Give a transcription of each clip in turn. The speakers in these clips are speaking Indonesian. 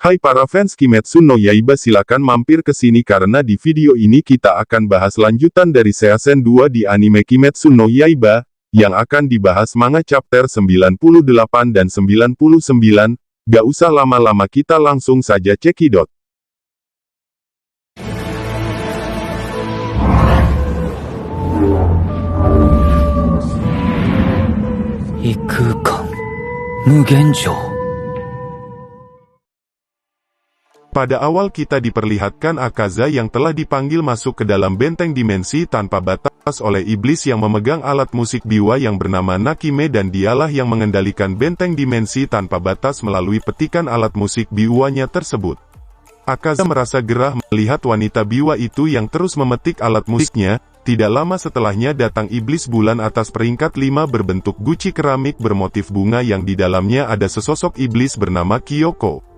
Hai para fans Kimetsu no Yaiba, silakan mampir ke sini karena di video ini kita akan bahas lanjutan dari Season 2 di anime Kimetsu no Yaiba, yang akan dibahas manga chapter 98 dan 99, gak usah lama-lama kita langsung saja cekidot. Ikukan Mugenjou. Pada awal kita diperlihatkan Akaza yang telah dipanggil masuk ke dalam benteng dimensi tanpa batas oleh iblis yang memegang alat musik biwa yang bernama Nakime, dan dialah yang mengendalikan benteng dimensi tanpa batas melalui petikan alat musik biwanya tersebut. Akaza merasa gerah melihat wanita biwa itu yang terus memetik alat musiknya. Tidak lama setelahnya datang iblis bulan atas peringkat 5 berbentuk guci keramik bermotif bunga yang di dalamnya ada sesosok iblis bernama Kyoko.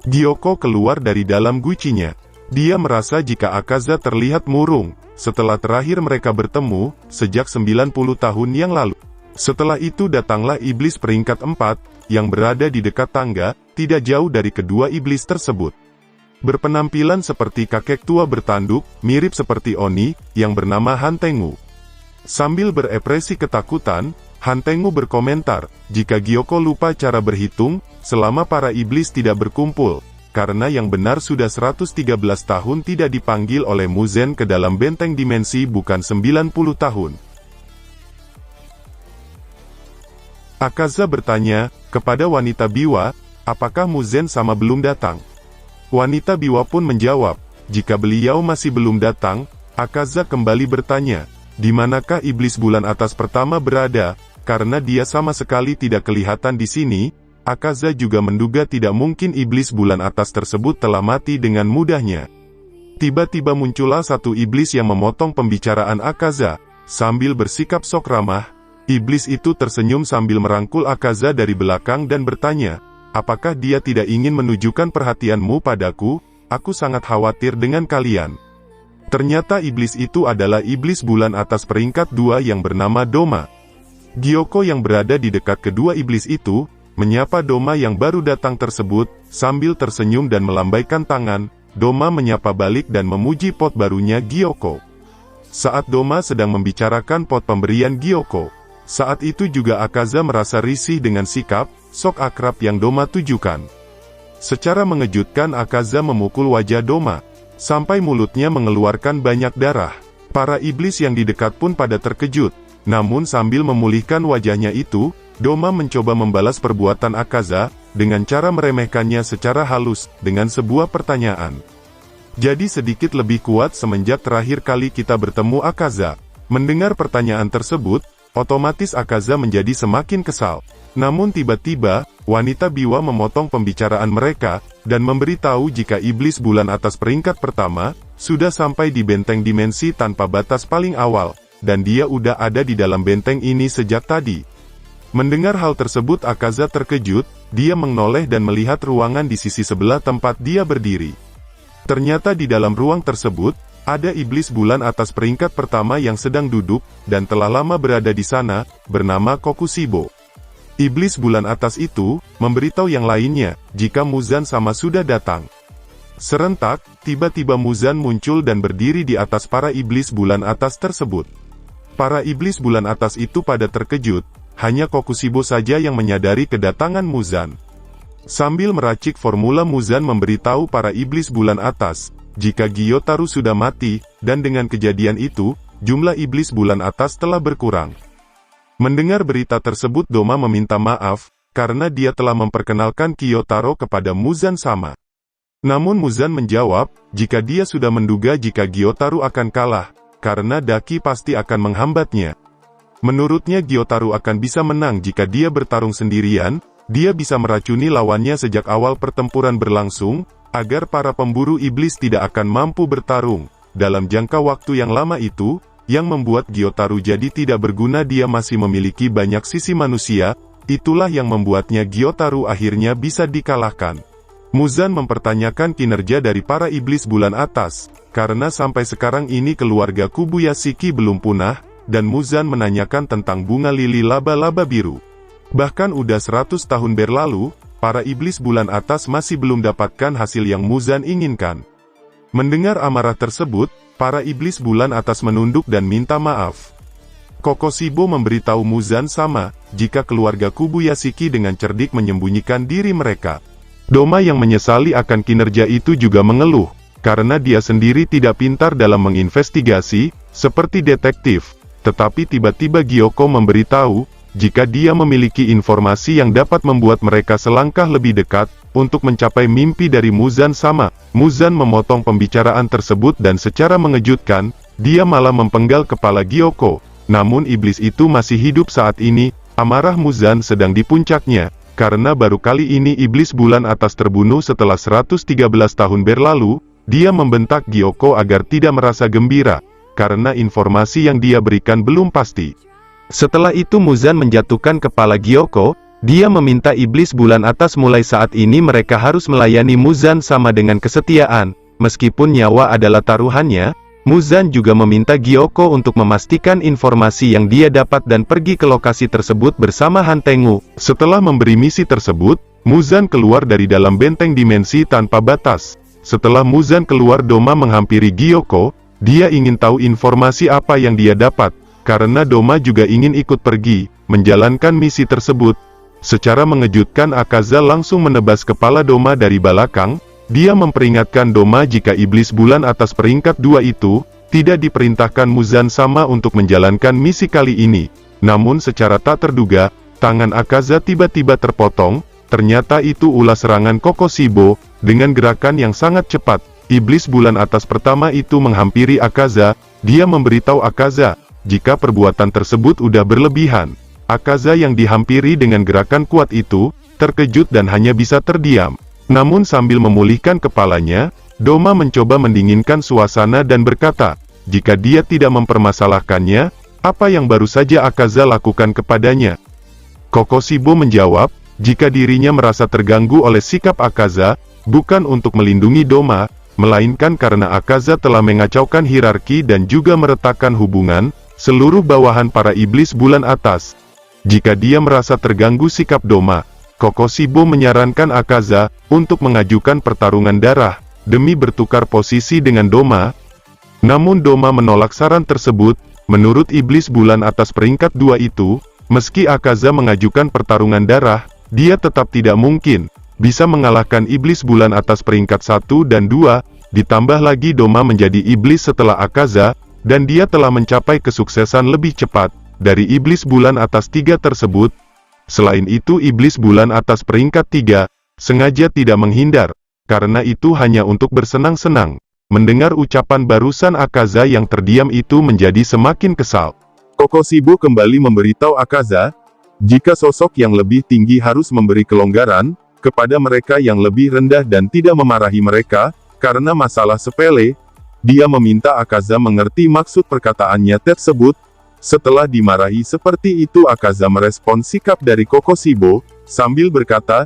Gyoko keluar dari dalam gucinya. Dia merasa jika Akaza terlihat murung, setelah terakhir mereka bertemu, sejak 90 tahun yang lalu. Setelah itu datanglah iblis peringkat 4, yang berada di dekat tangga, tidak jauh dari kedua iblis tersebut. Berpenampilan seperti kakek tua bertanduk, mirip seperti Oni, yang bernama Hantengu. Sambil berekspresi ketakutan, Hantengu berkomentar, jika Gyoko lupa cara berhitung, selama para iblis tidak berkumpul, karena yang benar sudah 113 tahun tidak dipanggil oleh Muzen ke dalam benteng dimensi, bukan 90 tahun. Akaza bertanya, kepada wanita biwa, apakah Muzen sama belum datang? Wanita biwa pun menjawab, jika beliau masih belum datang. Akaza kembali bertanya, di manakah iblis bulan atas pertama berada? Karena dia sama sekali tidak kelihatan di sini, Akaza juga menduga tidak mungkin iblis bulan atas tersebut telah mati dengan mudahnya. Tiba-tiba muncullah satu iblis yang memotong pembicaraan Akaza. Sambil bersikap sok ramah, iblis itu tersenyum sambil merangkul Akaza dari belakang dan bertanya, apakah dia tidak ingin menunjukkan perhatianmu padaku? Aku sangat khawatir dengan kalian. Ternyata iblis itu adalah iblis bulan atas peringkat 2 yang bernama Doma. Gyoko yang berada di dekat kedua iblis itu, menyapa Doma yang baru datang tersebut, sambil tersenyum dan melambaikan tangan. Doma menyapa balik dan memuji pot barunya Gyoko. Saat Doma sedang membicarakan pot pemberian Gyoko, saat itu juga Akaza merasa risih dengan sikap sok akrab yang Doma tujukan. Secara mengejutkan Akaza memukul wajah Doma, sampai mulutnya mengeluarkan banyak darah. Para iblis yang di dekat pun pada terkejut. Namun sambil memulihkan wajahnya itu, Doma mencoba membalas perbuatan Akaza, dengan cara meremehkannya secara halus, dengan sebuah pertanyaan. Jadi sedikit lebih kuat semenjak terakhir kali kita bertemu Akaza. Mendengar pertanyaan tersebut, otomatis Akaza menjadi semakin kesal. Namun tiba-tiba, wanita biwa memotong pembicaraan mereka, dan memberitahu jika iblis bulan atas peringkat pertama, sudah sampai di benteng dimensi tanpa batas paling awal, dan dia udah ada di dalam benteng ini sejak tadi. Mendengar hal tersebut Akaza terkejut, dia menoleh dan melihat ruangan di sisi sebelah tempat dia berdiri. Ternyata di dalam ruang tersebut, ada iblis bulan atas peringkat pertama yang sedang duduk, dan telah lama berada di sana, bernama Kokushibo. Iblis bulan atas itu, memberitahu yang lainnya, jika Muzan sama sudah datang. Serentak, tiba-tiba Muzan muncul dan berdiri di atas para iblis bulan atas tersebut. Para iblis bulan atas itu pada terkejut, hanya Kokushibo saja yang menyadari kedatangan Muzan. Sambil meracik formula Muzan memberitahu para iblis bulan atas, jika Gyotaro sudah mati, dan dengan kejadian itu, jumlah iblis bulan atas telah berkurang. Mendengar berita tersebut Doma meminta maaf, karena dia telah memperkenalkan Gyotaro kepada Muzan sama. Namun Muzan menjawab, jika dia sudah menduga jika Gyotaro akan kalah, karena Daki pasti akan menghambatnya. Menurutnya Gyotaro akan bisa menang jika dia bertarung sendirian, dia bisa meracuni lawannya sejak awal pertempuran berlangsung, agar para pemburu iblis tidak akan mampu bertarung. Dalam jangka waktu yang lama itu, yang membuat Gyotaro jadi tidak berguna, dia masih memiliki banyak sisi manusia, itulah yang membuatnya Gyotaro akhirnya bisa dikalahkan. Muzan mempertanyakan kinerja dari para iblis bulan atas, karena sampai sekarang ini keluarga Kubuyashiki belum punah, dan Muzan menanyakan tentang bunga lili laba-laba biru. Bahkan udah 100 tahun berlalu, para iblis bulan atas masih belum dapatkan hasil yang Muzan inginkan. Mendengar amarah tersebut, para iblis bulan atas menunduk dan minta maaf. Kokoshibo memberitahu Muzan sama, jika keluarga kubu Yashiki dengan cerdik menyembunyikan diri mereka. Doma yang menyesali akan kinerja itu juga mengeluh, karena dia sendiri tidak pintar dalam menginvestigasi, seperti detektif. Tetapi tiba-tiba Gyoko memberitahu, jika dia memiliki informasi yang dapat membuat mereka selangkah lebih dekat, untuk mencapai mimpi dari Muzan sama. Muzan memotong pembicaraan tersebut dan secara mengejutkan, dia malah mempenggal kepala Gyoko. Namun iblis itu masih hidup saat ini, amarah Muzan sedang di puncaknya, karena baru kali ini iblis bulan atas terbunuh setelah 113 tahun berlalu. Dia membentak Gyoko agar tidak merasa gembira, karena informasi yang dia berikan belum pasti. Setelah itu Muzan menjatuhkan kepala Gyoko, dia meminta iblis bulan atas mulai saat ini mereka harus melayani Muzan sama dengan kesetiaan, meskipun nyawa adalah taruhannya. Muzan juga meminta Gyoko untuk memastikan informasi yang dia dapat dan pergi ke lokasi tersebut bersama Hantengu. Setelah memberi misi tersebut, Muzan keluar dari dalam benteng dimensi tanpa batas. Setelah Muzan keluar, Doma menghampiri Gyoko. Dia ingin tahu informasi apa yang dia dapat, karena Doma juga ingin ikut pergi, menjalankan misi tersebut. Secara mengejutkan Akaza langsung menebas kepala Doma dari belakang. Dia memperingatkan Doma jika iblis bulan atas peringkat 2 itu, tidak diperintahkan Muzan sama untuk menjalankan misi kali ini. Namun secara tak terduga, tangan Akaza tiba-tiba terpotong. Ternyata itu ulah serangan Kokoshibo. Dengan gerakan yang sangat cepat, iblis bulan atas pertama itu menghampiri Akaza. Dia memberitahu Akaza, jika perbuatan tersebut udah berlebihan. Akaza yang dihampiri dengan gerakan kuat itu, terkejut dan hanya bisa terdiam. Namun sambil memulihkan kepalanya, Doma mencoba mendinginkan suasana dan berkata, jika dia tidak mempermasalahkannya, apa yang baru saja Akaza lakukan kepadanya. Kokoshibo menjawab, jika dirinya merasa terganggu oleh sikap Akaza, bukan untuk melindungi Doma, melainkan karena Akaza telah mengacaukan hierarki dan juga meretakkan hubungan seluruh bawahan para iblis bulan atas. Jika dia merasa terganggu sikap Doma, Kokoshibo menyarankan Akaza untuk mengajukan pertarungan darah, demi bertukar posisi dengan Doma. Namun Doma menolak saran tersebut. Menurut iblis bulan atas peringkat 2 itu, meski Akaza mengajukan pertarungan darah, dia tetap tidak mungkin bisa mengalahkan iblis bulan atas peringkat 1 dan 2, ditambah lagi Doma menjadi iblis setelah Akaza, dan dia telah mencapai kesuksesan lebih cepat dari iblis bulan atas 3 tersebut. Selain itu iblis bulan atas peringkat 3, sengaja tidak menghindar, karena itu hanya untuk bersenang-senang. Mendengar ucapan barusan Akaza yang terdiam itu menjadi semakin kesal. Kokoshibo kembali memberitahu Akaza, jika sosok yang lebih tinggi harus memberi kelonggaran kepada mereka yang lebih rendah dan tidak memarahi mereka, karena masalah sepele. Dia meminta Akaza mengerti maksud perkataannya tersebut. Setelah dimarahi seperti itu Akaza merespon sikap dari Kokoshibo, sambil berkata,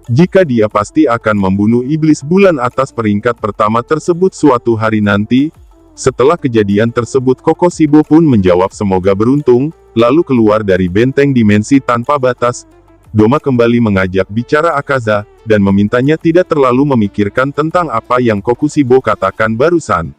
jika dia pasti akan membunuh iblis bulan atas peringkat pertama tersebut suatu hari nanti. Setelah kejadian tersebut Kokoshibo pun menjawab semoga beruntung, lalu keluar dari benteng dimensi tanpa batas. Doma kembali mengajak bicara Akaza, dan memintanya tidak terlalu memikirkan tentang apa yang Kokoshibo katakan barusan.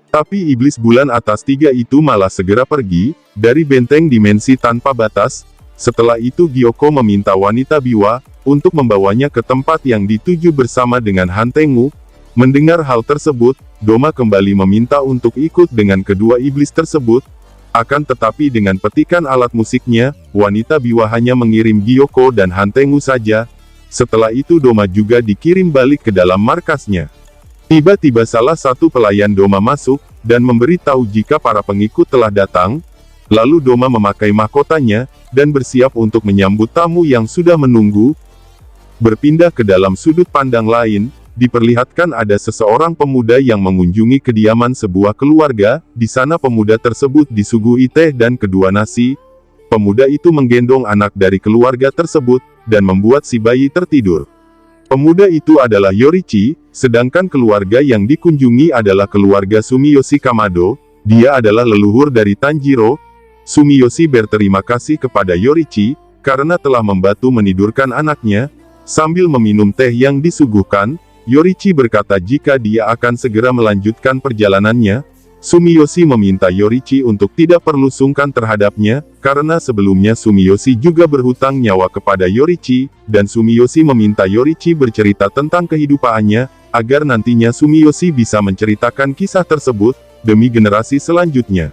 Tapi iblis bulan atas 3 itu malah segera pergi dari benteng dimensi tanpa batas. Setelah itu Gyoko meminta wanita Biwa untuk membawanya ke tempat yang dituju bersama dengan Hantengu. Mendengar hal tersebut, Doma kembali meminta untuk ikut dengan kedua iblis tersebut. Akan tetapi dengan petikan alat musiknya, wanita Biwa hanya mengirim Gyoko dan Hantengu saja. Setelah itu Doma juga dikirim balik ke dalam markasnya. Tiba-tiba salah satu pelayan Doma masuk, dan memberitahu jika para pengikut telah datang. Lalu Doma memakai mahkotanya, dan bersiap untuk menyambut tamu yang sudah menunggu. Berpindah ke dalam sudut pandang lain, diperlihatkan ada seseorang pemuda yang mengunjungi kediaman sebuah keluarga. Di sana pemuda tersebut disuguhi teh dan kedua nasi. Pemuda itu menggendong anak dari keluarga tersebut, dan membuat si bayi tertidur. Pemuda itu adalah Yorichi, sedangkan keluarga yang dikunjungi adalah keluarga Sumiyoshi Kamado. Dia adalah leluhur dari Tanjiro. Sumiyoshi berterima kasih kepada Yorichi, karena telah membantu menidurkan anaknya. Sambil meminum teh yang disuguhkan, Yorichi berkata jika dia akan segera melanjutkan perjalanannya. Sumiyoshi meminta Yorichi untuk tidak perlu sungkan terhadapnya, karena sebelumnya Sumiyoshi juga berhutang nyawa kepada Yorichi, dan Sumiyoshi meminta Yorichi bercerita tentang kehidupannya, agar nantinya Sumiyoshi bisa menceritakan kisah tersebut, demi generasi selanjutnya.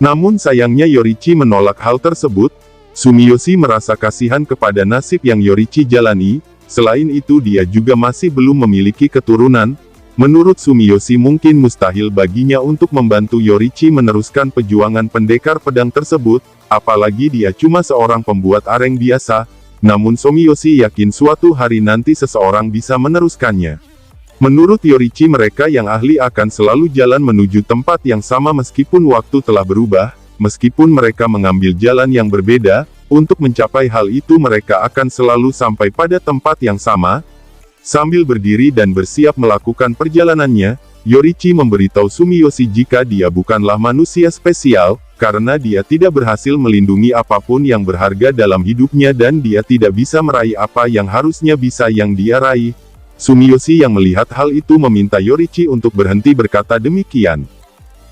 Namun sayangnya Yorichi menolak hal tersebut. Sumiyoshi merasa kasihan kepada nasib yang Yorichi jalani, selain itu dia juga masih belum memiliki keturunan. Menurut Sumiyoshi mungkin mustahil baginya untuk membantu Yorichi meneruskan perjuangan pendekar pedang tersebut, apalagi dia cuma seorang pembuat areng biasa, namun Sumiyoshi yakin suatu hari nanti seseorang bisa meneruskannya. Menurut Yorichi mereka yang ahli akan selalu jalan menuju tempat yang sama meskipun waktu telah berubah, meskipun mereka mengambil jalan yang berbeda, untuk mencapai hal itu mereka akan selalu sampai pada tempat yang sama. Sambil berdiri dan bersiap melakukan perjalanannya, Yorichi memberitahu Sumiyoshi jika dia bukanlah manusia spesial, karena dia tidak berhasil melindungi apapun yang berharga dalam hidupnya dan dia tidak bisa meraih apa yang harusnya bisa yang dia raih. Sumiyoshi yang melihat hal itu meminta Yorichi untuk berhenti berkata demikian.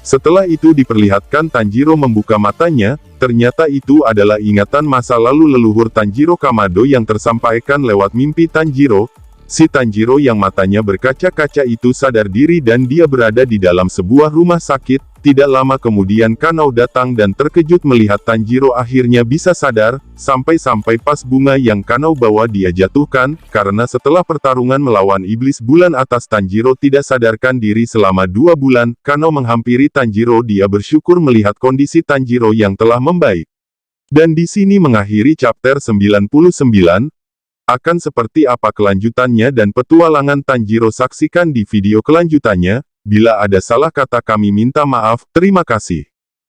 Setelah itu diperlihatkan Tanjiro membuka matanya, ternyata itu adalah ingatan masa lalu leluhur Tanjiro Kamado yang tersampaikan lewat mimpi Tanjiro. Si Tanjiro yang matanya berkaca-kaca itu sadar diri dan dia berada di dalam sebuah rumah sakit. Tidak lama kemudian Kanao datang dan terkejut melihat Tanjiro akhirnya bisa sadar, sampai-sampai pas bunga yang Kanao bawa dia jatuhkan, karena setelah pertarungan melawan iblis bulan atas Tanjiro tidak sadarkan diri selama 2 bulan, Kanao menghampiri Tanjiro. Dia bersyukur melihat kondisi Tanjiro yang telah membaik. Dan di sini mengakhiri chapter 99. Akan seperti apa kelanjutannya dan petualangan Tanjiro saksikan di video kelanjutannya. Bila ada salah kata kami minta maaf, terima kasih.